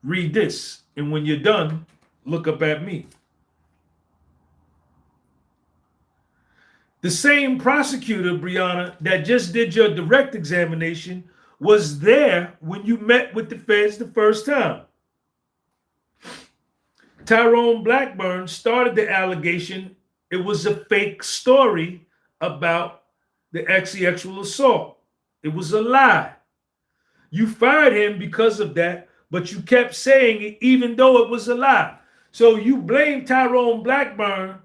[SPEAKER 1] Read this, and when you're done, Look up at me. The same prosecutor, Bryana, that just did your direct examination was there when you met with the feds the first time. Tyrone Blackburn started the allegation it was a fake story about the sexual assault. It was a lie. You fired him because of that, but you kept saying it even though it was a lie. So you blame Tyrone Blackburn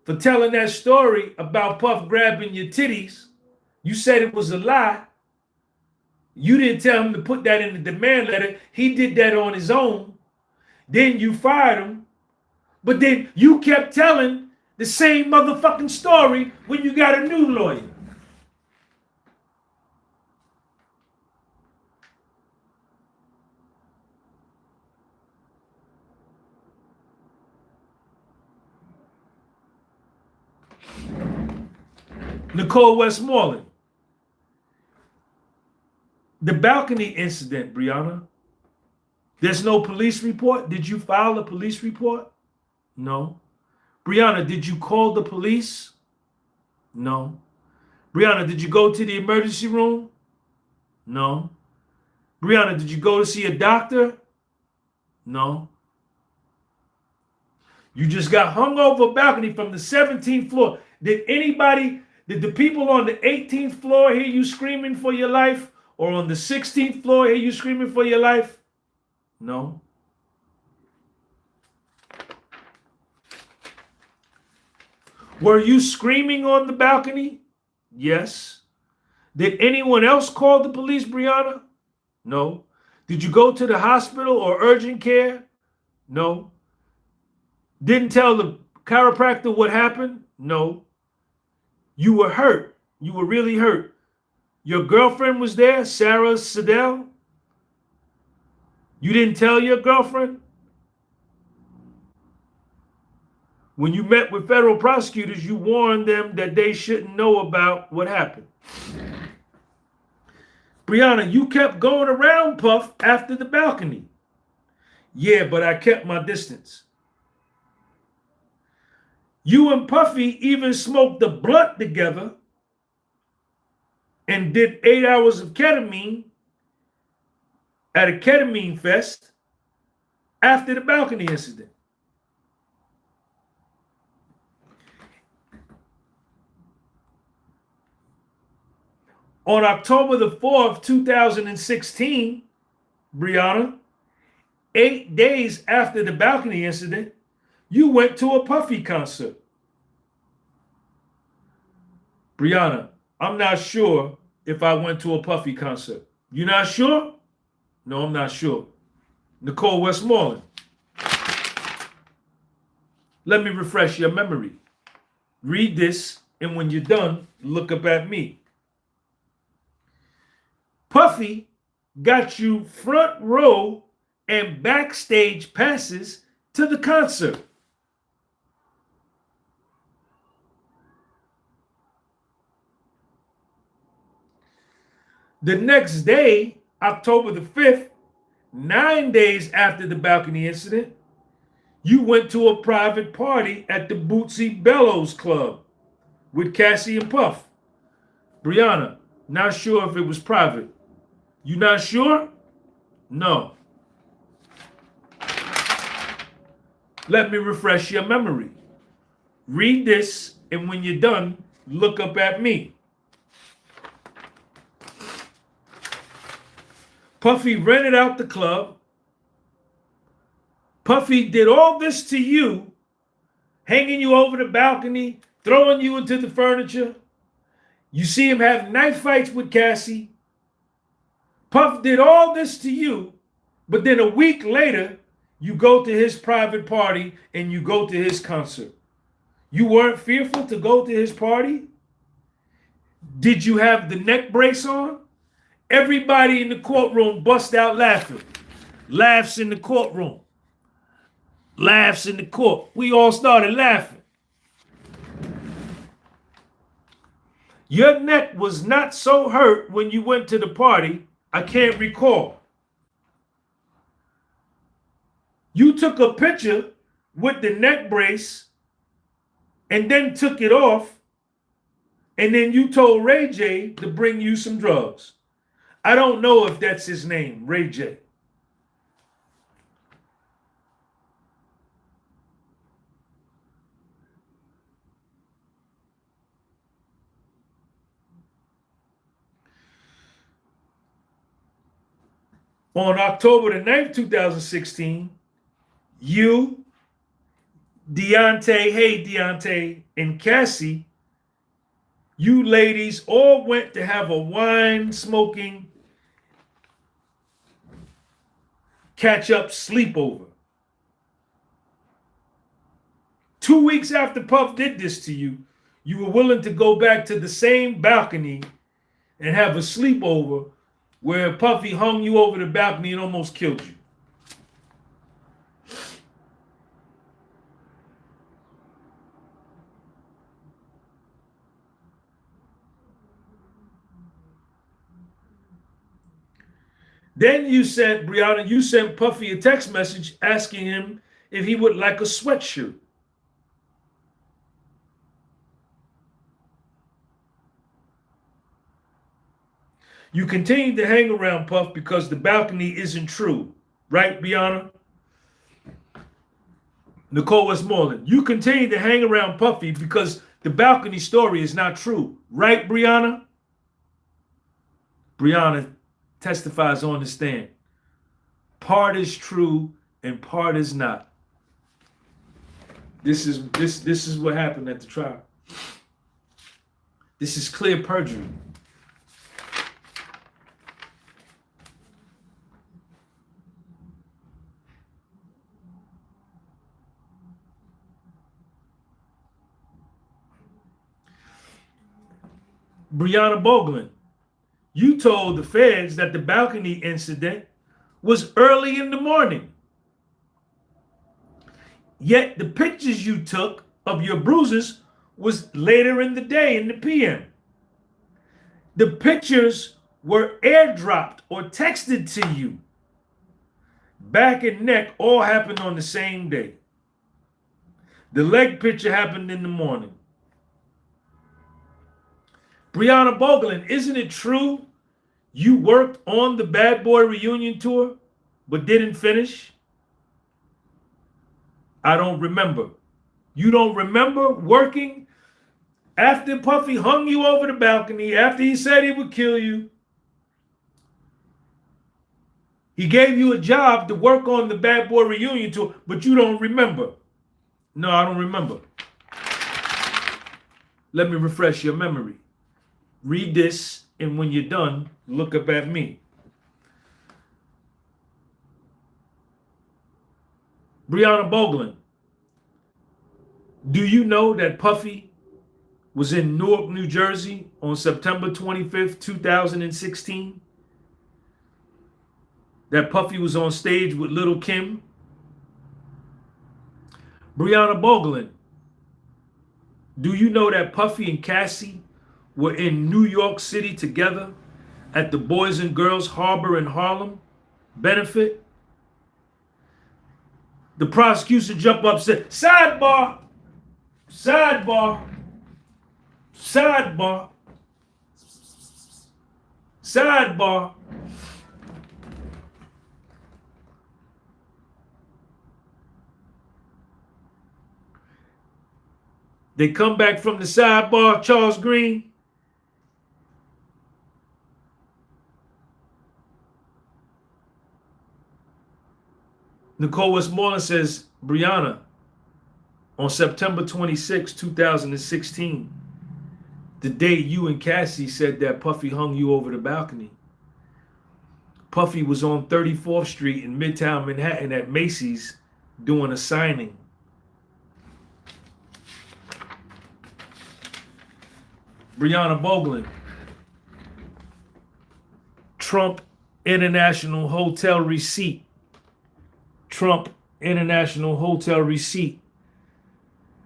[SPEAKER 1] for telling that story about Puff grabbing your titties. You said it was a lie. You didn't tell him to put that in the demand letter. He did that on his own. Then you fired him. But then you kept telling the same motherfucking story when you got a new lawyer. Nicole Westmoreland. The balcony incident, Bryana. There's no police report. Did you file a police report? No. Bryana, did you call the police? No. Bryana, did you go to the emergency room? No. Bryana, did you go to see a doctor? No. You just got hung over a balcony from the 17th floor. Did the people on the 18th floor hear you screaming for your life? Or on the 16th floor hear you screaming for your life? No. Were you screaming on the balcony? Yes. Did anyone else call the police, Bryana? No. Did you go to the hospital or urgent care? No. Didn't tell the chiropractor what happened? No. You were hurt. You were really hurt. Your girlfriend was there, Sarah Siddell? You didn't tell your girlfriend? When you met with federal prosecutors, you warned them that they shouldn't know about what happened. Bryana, you kept going around Puff after the balcony. Yeah, but I kept my distance. You and Puffy even smoked the blunt together and did 8 hours of ketamine at a ketamine fest after the balcony incident. On October the 4th, 2016, Bryana, 8 days after the balcony incident, you went to a Puffy concert. Bryana, I'm not sure if I went to a Puffy concert. You not sure? No, I'm not sure. Nicole Westmoreland. Let me refresh your memory. Read this, and when you're done, look up at me. Puffy got you front row and backstage passes to the concert. The next day, October the 5th, 9 days after the balcony incident, you went to a private party at the Bootsy Bellows Club with Cassie and Puff. Bryana, not sure if it was private. You not sure? No. Let me refresh your memory. Read this, and when you're done, look up at me. Puffy rented out the club. Puffy did all this to you, hanging you over the balcony, throwing you into the furniture. You see him have knife fights with Cassie. Puff did all this to you, but then a week later, you go to his private party and you go to his concert. You weren't fearful to go to his party? Did you have the neck brace on? Everybody in the courtroom bust out laughing. Laughs in the courtroom. Laughs in the court. We all started laughing. Your neck was not so hurt when you went to the party. I can't recall. You took a picture with the neck brace and then took it off, and then you told Ray J to bring you some drugs. I don't know if that's his name, Ray J. On October the 9th, 2016, you, Deontay, and Cassie, you ladies all went to have a wine smoking, catch up sleepover. 2 weeks after Puff did this to you, you were willing to go back to the same balcony and have a sleepover where Puffy hung you over the balcony and almost killed you. Then you sent Puffy a text message asking him if he would like a sweatshirt. You continued to hang around Puff because the balcony isn't true. Right, Bryana? Nicole Westmoreland. You continue to hang around Puffy because the balcony story is not true. Right, Bryana? Bryana testifies on the stand. Part is true and part is not. This is what happened at the trial. This is clear perjury. Bryana Bongolan, you told the feds that the balcony incident was early in the morning. Yet the pictures you took of your bruises was later in the day, in the PM. The pictures were airdropped or texted to you. Back and neck all happened on the same day. The leg picture happened in the morning. Bryana Bongolan, isn't it true you worked on the Bad Boy reunion tour but didn't finish? I don't remember. You don't remember working after Puffy hung you over the balcony, after he said he would kill you? He gave you a job to work on the Bad Boy reunion tour, but you don't remember. No, I don't remember. Let me refresh your memory. Read this, and when you're done, look up at me. Bryana Bongolan, do you know that Puffy was in Newark, New Jersey on September 25th, 2016? That Puffy was on stage with Lil' Kim? Bryana Bongolan, do you know that Puffy and Cassie were in New York City together at the Boys and Girls Harbor in Harlem benefit? The prosecution jumped up and said, sidebar, sidebar, sidebar, sidebar. They come back from the sidebar, Charles Green. Nicole Westmoreland says, Bryana, on September 26, 2016, the day you and Cassie said that Puffy hung you over the balcony, Puffy was on 34th Street in Midtown Manhattan at Macy's doing a signing. Bryana Bongolan, Trump International Hotel receipt. Trump International Hotel receipt.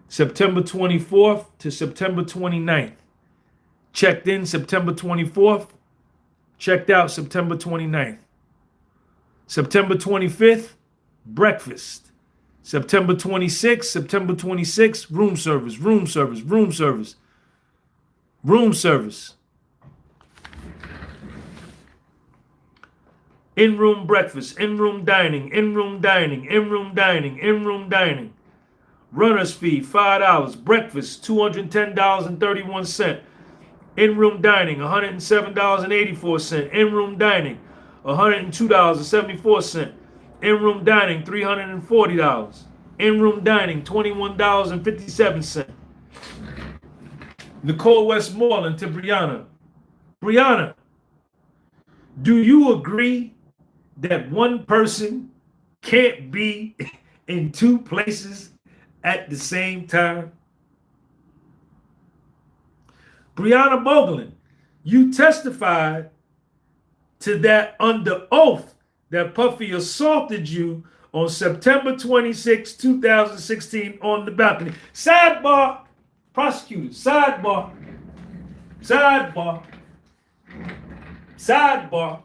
[SPEAKER 1] September 24th to September 29th. Checked in September 24th. Checked out September 29th. September 25th, breakfast. September 26th, September 26th, room service, room service, room service, room service. In-room breakfast, in-room dining, in-room dining, in-room dining, in-room dining. Runner's fee, $5. Breakfast, $210.31. In-room dining, $107.84. In-room dining, $102.74. In-room dining, $340. In-room dining, $21.57. Nicole Westmoreland to Bryana. Bryana, do you agree that one person can't be in two places at the same time? Bryana Bongolan, you testified to that under oath that Puffy assaulted you on September 26, 2016 on the balcony. Sidebar, prosecutors, sidebar, sidebar, sidebar.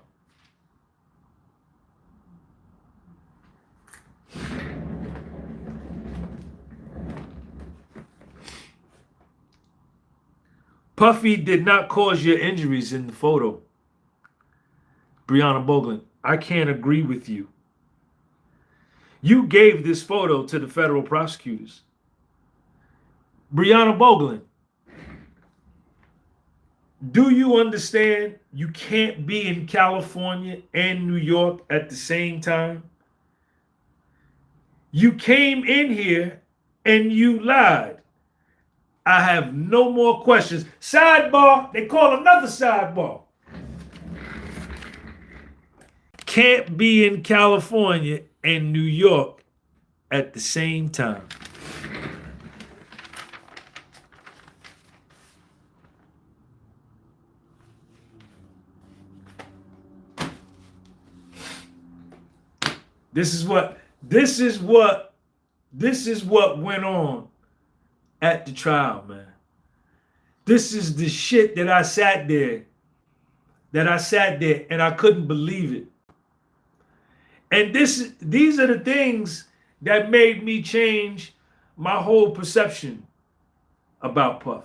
[SPEAKER 1] Puffy did not cause your injuries in the photo. Bryana Bongolan, I can't agree with you. You gave this photo to the federal prosecutors. Bryana Bongolan, do you understand you can't be in California and New York at the same time? You came in here and you lied. I have no more questions. Sidebar, they call another sidebar. Can't be in California and New York at the same time. This is what went on at the trial, man. This is the shit that I sat there and I couldn't believe it. And these are the things that made me change my whole perception about Puff.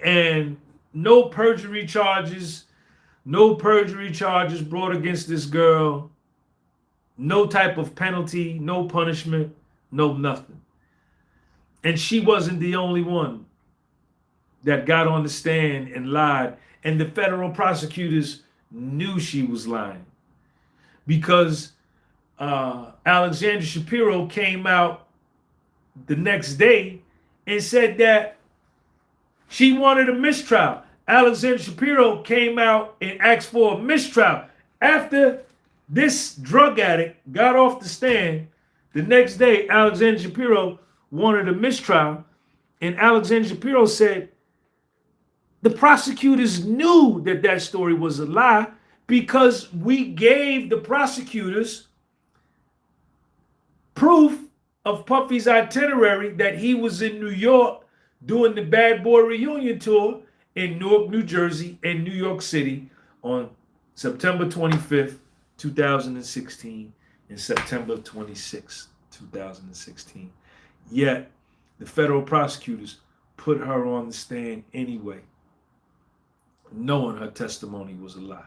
[SPEAKER 1] And no perjury charges brought against this girl. No type of penalty, no punishment, no nothing. And she wasn't the only one that got on the stand and lied. And the federal prosecutors knew she was lying because Alexandra Shapiro came out the next day and said that she wanted a mistrial. Alexandra Shapiro came out and asked for a mistrial. After this drug addict got off the stand, the next day, Alexandra Shapiro wanted a mistrial, and Alexandra Shapiro said the prosecutors knew that that story was a lie because we gave the prosecutors proof of Puffy's itinerary that he was in New York doing the Bad Boy reunion tour in Newark, New Jersey, and New York City on September 25th, 2016, and September 26th, 2016. Yet, the federal prosecutors put her on the stand anyway, knowing her testimony was a lie.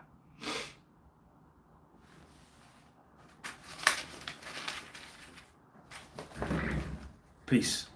[SPEAKER 1] Peace.